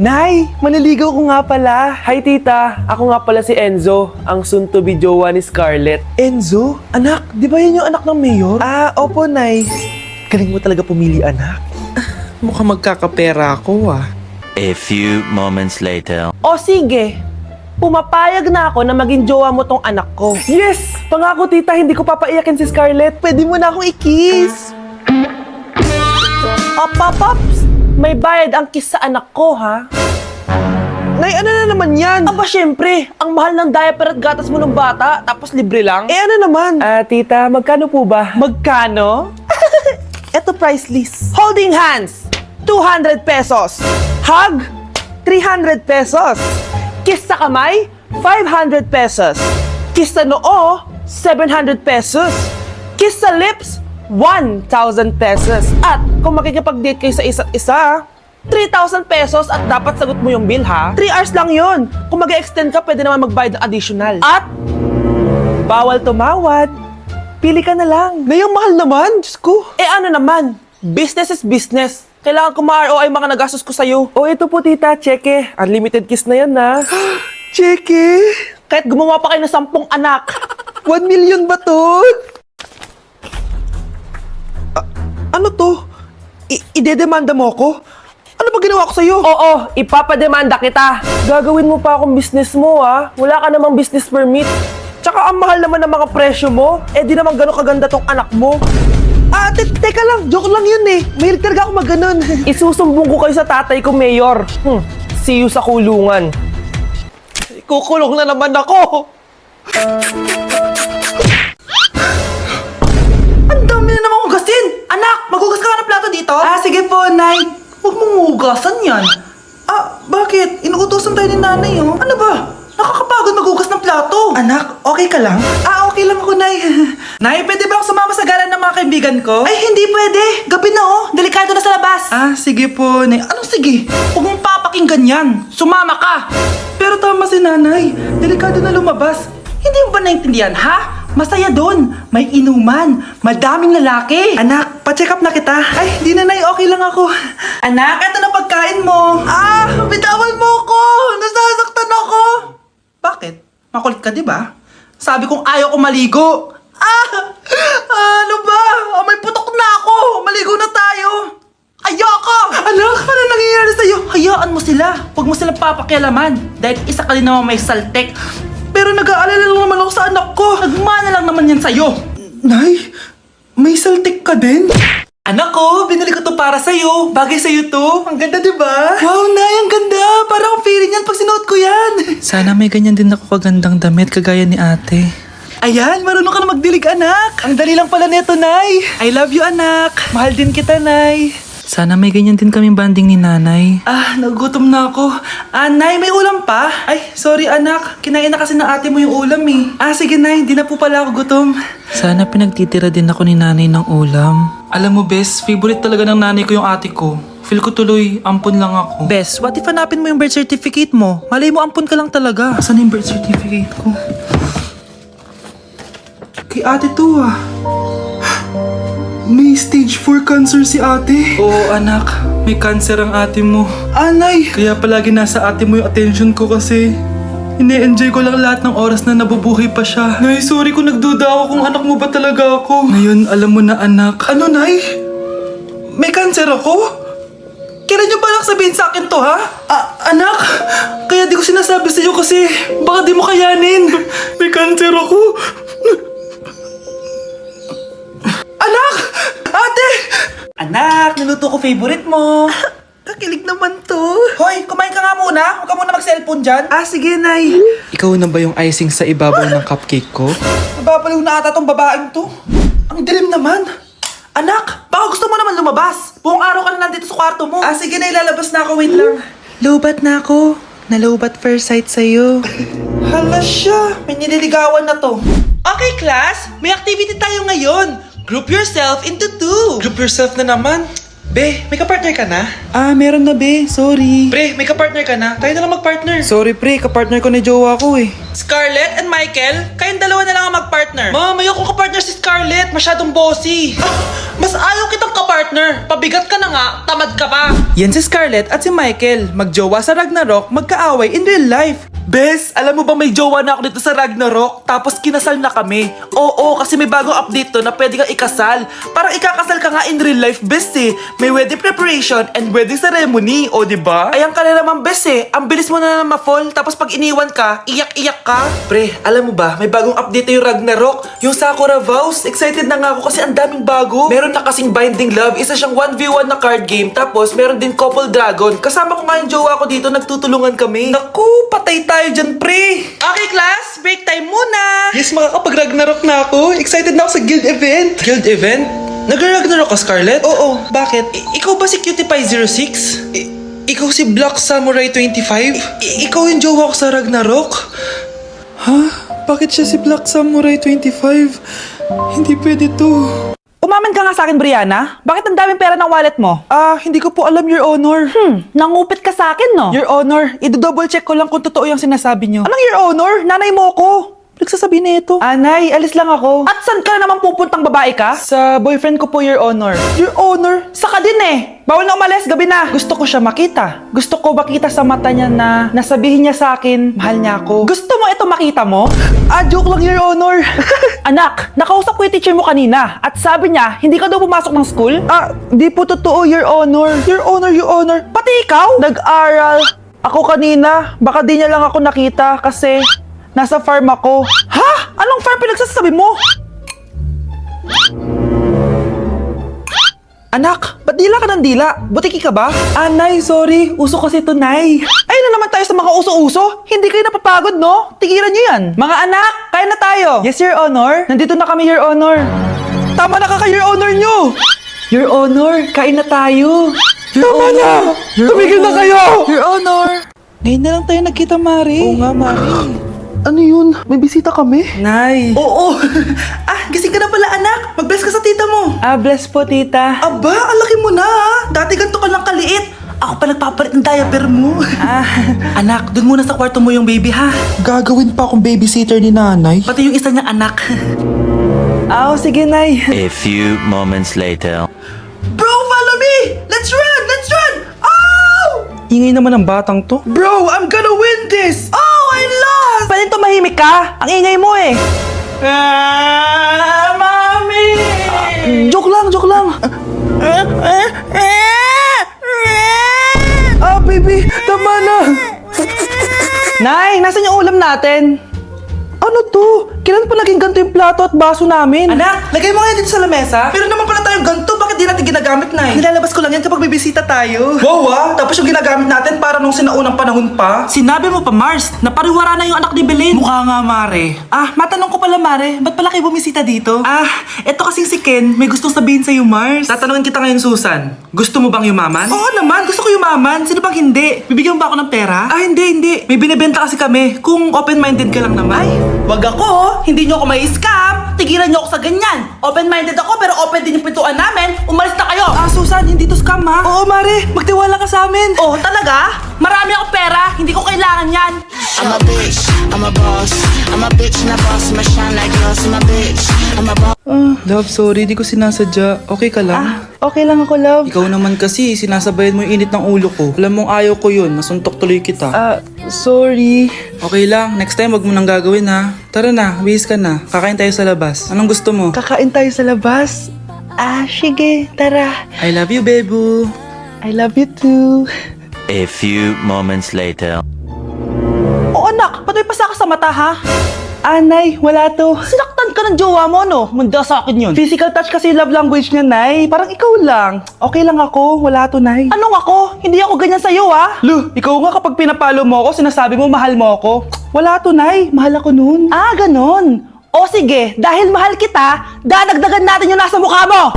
Nay, maniligaw ko nga pala. Hi tita, ako nga pala si Enzo, ang soon-to-be jowa ni Scarlett. Enzo? Anak, di ba yan yung anak ng mayor? Ah, opo Nay. Galing mo talaga pumili anak. Mukhang magkakapera ako ah. A few moments later. O sige, pumapayag na ako na maging jowa mo tong anak ko. Yes! Pangako tita, hindi ko papaiyakin si Scarlett. Pwede mo na akong i-kiss. Paps! May bayad ang kiss sa anak ko, ha? Nay, ano na naman yan? Aba, syempre, ang mahal ng diaper at gatas mo ng bata, tapos libre lang. Eh, ano naman? Tita, magkano po ba? Magkano? Eto price list. Holding hands, 200 pesos. Hug, 300 pesos. Kiss sa kamay, 500 pesos. Kiss sa noo, 700 pesos. Kiss sa lips, 1,000 pesos. At kung makikipag-date kayo sa isa't isa, 3,000 pesos at dapat sagot mo yung bill ha. 3 hours lang yun. Kung mag-extend ka, pwede naman magbayad ng additional. At bawal tumawad. Pili ka na lang. Ngayong mahal naman, Diyos ko. Eh ano naman, business is business. Kailangan ko ma-ROI mga nagastos ko sa'yo. O ito po tita, cheque. Unlimited kiss na yan na. Cheque? Kahit gumawa pa kayo ng 10 anak. 1 million ba to? Ano to? Idedemanda mo ako? Ano ba ginawa ko sa'yo? Oo, ipapademanda kita. Gagawin mo pa akong business mo, ha? Wala ka namang business permit. Tsaka ang mahal naman ng mga presyo mo. Eh di naman gano'ng kaganda tong anak mo. Teka lang, joke lang yun eh. Mahilig talaga ako mag-ganon. Isusumbong ko kayo sa tatay ko, Mayor. See you sa kulungan. Kukulong na naman ako. Ang dami na namang hugasin! Anak, maghugas ka nga ng plato dito? Sige po, Nay. Huwag mong hugasan yan. Bakit? Inuutosan tayo ni Nanay, oh. Ano ba? Nakakapagod maghugas ng plato. Anak, okay ka lang? Okay lang ako, Nay. Nay, pwede ba ako sumama sa gala ng mga kaibigan ko? Ay, hindi pwede. Gabi na, oh. Delikado na sa labas. Sige po, Nay. Anong sige? Huwag mong papakinggan yan. Sumama ka. Pero tama si Nanay. Delikado na lumabas. Hindi mo ba naintindihan, ha? Masaya doon. May inuman. Madaming lalaki. Anak, pa-check up na kita. Ay, di na, Nay. Okay lang ako. Anak, eto na pagkain mo. Bitawan mo ako. Nasasaktan ako. Bakit? Makulit ka, di ba? Sabi kong ayaw ko maligo. Ano ba? May putok na ako. Maligo na tayo. Ayoko! Anak, ano nangyayari sa'yo? Hayaan mo sila. Huwag mo silang papakialaman. Dahil isa ka din naman may saltek. Pero nag-aalala lang naman ako sa anak ko. Nagmana lang naman yan sa'yo. Nay, may saltik ka din? Anak ko, binili ko to para sa'yo. Bagay sa'yo to. Ang ganda, di ba? Wow, Nay, ang ganda. Parang akong feeling yan pag sinuot ko yan. Sana may ganyan din ako kagandang damit kagaya ni ate. Ayan, marunong ka na magdilig, anak. Ang dali lang pala nito, Nay. I love you, anak. Mahal din kita, Nay. Sana may ganyan din kaming banding ni nanay. Nagutom na ako. Nay, may ulam pa? Ay, sorry anak. Kinain na kasi ng ate mo yung ulam eh. Sige Nay, di na po pala ako gutom. Sana pinagtitira din ako ni nanay ng ulam. Alam mo, Bes, favorite talaga ng nanay ko yung ate ko. Feel ko tuloy, ampun lang ako. Bes, what if hanapin mo yung birth certificate mo? Malay mo, ampun ka lang talaga. Saan yung birth certificate ko? Kay ate to May stage 4 cancer si ate. Oo, anak. May cancer ang ate mo. Nay! Kaya palagi nasa ate mo yung attention ko kasi ine-enjoy ko lang lahat ng oras na nabubuhay pa siya. Nay, sorry kung nagduda ako kung anak mo ba talaga ako. Ngayon, alam mo na anak. Ano, Nay? May cancer ako? Kailan niyo balak sabihin sa akin to, ha? Anak, kaya di ko sinasabi sa iyo kasi baka di mo kayanin. May cancer ako. Anak! Ate! Anak, niluto ko favorite mo. Kakilig naman to. Hoy, kumain ka nga muna. Huwag ka muna mag-cellphone dyan. Sige, Nay. Ikaw na ba yung icing sa ibabaw ng cupcake ko? Nababaliw na ata tong babaeng to. Ang dilim naman. Anak, baka gusto mo naman lumabas. Buong araw ka na nandito sa kwarto mo. Sige na, ilalabas na ako. Wait lang. Lobat na ako. Nalobat first sight sa'yo. Hala siya. May nililigawan na to. Okay, class. May activity tayo ngayon. Group yourself into 2. Group yourself na naman. Be, may kapartner ka na? Ah, meron na be. Sorry. Pre, may kapartner ka na? Tayo na lang magpartner. Sorry pre, kapartner ko ni jowa ko eh. Scarlett and Michael, kayong dalawa na lang ang magpartner. Ma'am, ayoko kapartner si Scarlett. Masyadong bossy. Mas ayaw kitang kapartner. Pabigat ka na nga, tamad ka pa. Yan si Scarlett at si Michael. Magjowa sa Ragnarok, magkaaway in real life. Bes, alam mo ba may jowa na ako dito sa Ragnarok? Tapos kinasal na kami. Oo, kasi may bagong update to na pwede kang ikasal. Parang ikakasal ka nga in real life, bes eh. May wedding preparation and wedding ceremony, o diba? Ayan ka na naman, bes eh. Ang bilis mo na ma-fall, tapos pag iniwan ka, iyak-iyak ka. Pre, alam mo ba, may bagong update na yung Ragnarok. Yung Sakura Vows. Excited na nga ako kasi ang daming bago. Meron na kasing Binding Love, isa siyang 1v1 na card game. Tapos meron din Couple Dragon. Kasama ko nga yung jowa ko dito, nagtutulungan kami. Naku, patay tayo dyan, pre. Okay, class, break time muna. Yes, makakapag-Ragnarok na ako. Excited na ako sa guild event. Guild event? Nag-Ragnarok ka, Scarlett? Oo, bakit? Ikaw ba si Cutie Pie 06? Ikaw si Black Samurai 25? Ikaw yung jowa ko sa Ragnarok? Ha? Bakit siya si Black Samurai 25? Hindi pwede to. Umamin ka nga sa akin, Brianna. Bakit ang daming pera ng wallet mo? Hindi ko po alam, Your Honor. Nangupit ka sa akin, no? Your Honor, i-double check ko lang kung totoo yung sinasabi niyo. Anong Your Honor? Nanay mo ko. Nagsasabi na ito. Anay, alis lang ako. At saan ka na naman pupuntang babae ka? Sa boyfriend ko po, Your Honor. Your Honor, saka din eh. Bawal na umalis, gabi na. Gusto ko siya makita. Gusto ko makita sa mata niya na nasabihin niya sa akin, mahal niya ako. Gusto mo ito makita mo? Joke lang, Your Honor. Anak, nakausap ko yung teacher mo kanina at sabi niya, hindi ka daw pumasok ng school? Di po totoo, Your Honor. Your Honor, Your Honor. Pati ikaw? Nag-aral. Ako kanina, baka di niya lang ako nakita kasi nasa farm ako. Ha? Anong farm pinagsasabi mo? Anak, ba't dila ka ng dila? Butiki ka ba? Nay, sorry. Uso kasi to, Nay. Ayun na naman tayo sa mga uso-uso. Hindi kayo napapagod, no? Tigilan niyo yan. Mga anak, kaya na tayo. Yes, Your Honor. Nandito na kami, Your Honor. Tama na Your Honor nyo. Your Honor, kain na tayo. Tama na. Tumigil na kayo. Your Honor. Ngayon na lang tayo nagkita, Mari. Oo nga, Mari. Ano yun? May bisita kami? Nay. Oo. Gising ka na pala, anak. Mag-bless ka sa tita mo. Bless po, tita. Aba, ang laki mo na. Dati ganito ka lang kaliit. Ako pa nagpapalit ng diaper mo. Anak, dun muna sa kwarto mo yung baby, ha? Gagawin pa akong babysitter ni nanay. Pati yung isa niyang anak. Sige, Nay. A few moments later. Bro, follow me! Let's run! Let's run! Oh! Ingay naman ng batang to. Bro, I'm gonna win this! Oh, I lost! Pwede tumahimik ka? Ang ingay mo eh. Mami! Joke lang, joke lang. Baby, tama na! Nay, nasan yung ulam natin? Ano to? Kailan pa naging ganito yung plato at baso namin? Anak, lagay mo nga dito sa lamesa. Pero naman pala tayong ganito, bakit di natin ginagamit na eh? Nilalabas ko lang yan kapag may bisita tayo. Wow, tapos yung ginagamit natin para nung sinaunang panahon pa. Sinabi mo pa, Mars, napariwara na yung anak ni Belen. Mukha nga, Mare. Matanong ko pala, Mare, ba't pala kayo bumisita dito? Eto kasing si Ken, may gustong sabihin sa'yo, Mars. Tatanungin kita ngayon, Susan. Gusto mo bang yumaman? Oo naman, gusto ko yumaman. Sino bang hindi? Bibigyan mo ba ako ng pera? Hindi. May binibenta kasi kami. Kung open-minded ka lang naman. Wag ako, hindi nyo ako may scam. Tigilan nyo ako sa ganyan. Open-minded ako pero open din yung pintuan namin. Umalis na kayo. Susan, hindi to scam, ha? Oo, Mare. Magtiwala ka sa amin. Oh, talaga? Marami akong pera. Hindi ko kailangan yan. I'm a bitch, I'm a boss. I'm a bitch and a boss, I'm a shine like glass. I'm a bitch, I'm a boss. Love, sorry. Di ko sinasadya. Okay ka lang? Okay lang ako, love. Ikaw naman kasi, sinasabayan mo yung init ng ulo ko. Alam mong ayaw ko yun. Nasuntok tuloy kita. Sorry. Okay lang. Next time, wag mo nang gagawin, ha? Tara na. Bihis ka na. Kakain tayo sa labas. Anong gusto mo? Kakain tayo sa labas. Sige, tara. I love you, Bebu. I love you too. A few moments later. Anak, ba't may pasa ka sa mata, ha? Nay, wala to. Sinaktan ka ng jowa mo, no? Manda sa akin yun. Physical touch kasi love language niya, Nay. Parang ikaw lang. Okay lang ako, wala to, Nay. Anong ako? Hindi ako ganyan sa'yo, ha? Lu, ikaw nga kapag pinapalo mo ako, sinasabi mo mahal mo ako. Wala to, Nay. Mahal ako nun. Ganon. O sige, dahil mahal kita, dadagdagan natin yung nasa mukha mo!